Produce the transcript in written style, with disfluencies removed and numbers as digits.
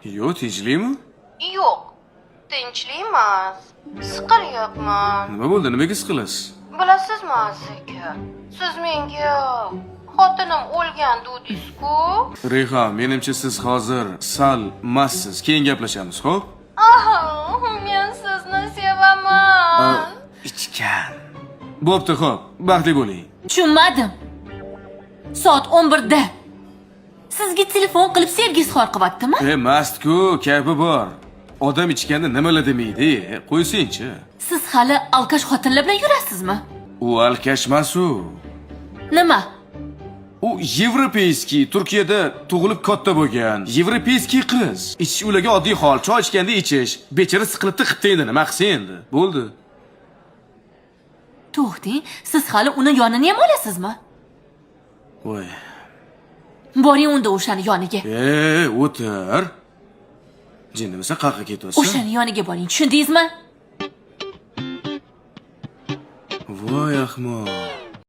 Yo'q, tinchlikmi? Yo'q, tinchlik emas. Siqilyapman. Nima bo'ldi? Nimaga siqilasiz? Bilasizmi, aka? Siz menga xotinim o'lgan dedingiz-ku? Rayhon, menimcha siz hozir sal massiz. Keyin gaplashamiz, xo'p? Men sizni sevaman. Ichgan. Bo'pti, xo'p. Baxtli bo'ling. Tushunmadim. Soat 11da. Sizga telefon qilib sevgi izhor qilyaptimi? Mast-ku, kabi bor. Odam ichganda nimalar demaydi, qo'ysingchi. Siz hali alkash xotinlar bilan yurasizmi? U alkashmas-u. Nima? U yevropeyskiy, Turkiyada tug'ilib katta bo'lgan, yevropeyskiy qiz. Ichish ularga oddiy hol, choy ichganda ichish. Bechara siqilibdi, qipti endi, nima qilsa endi? Bo'ldi. To'xting, siz hali uni yonini ham olasizmi? Voy. Boring unda o'shani yoniga. O'tir. Jinnimisa qayerga ketyapsan? O'shani yoniga boring, tushundingizmi? Voy ahmoq.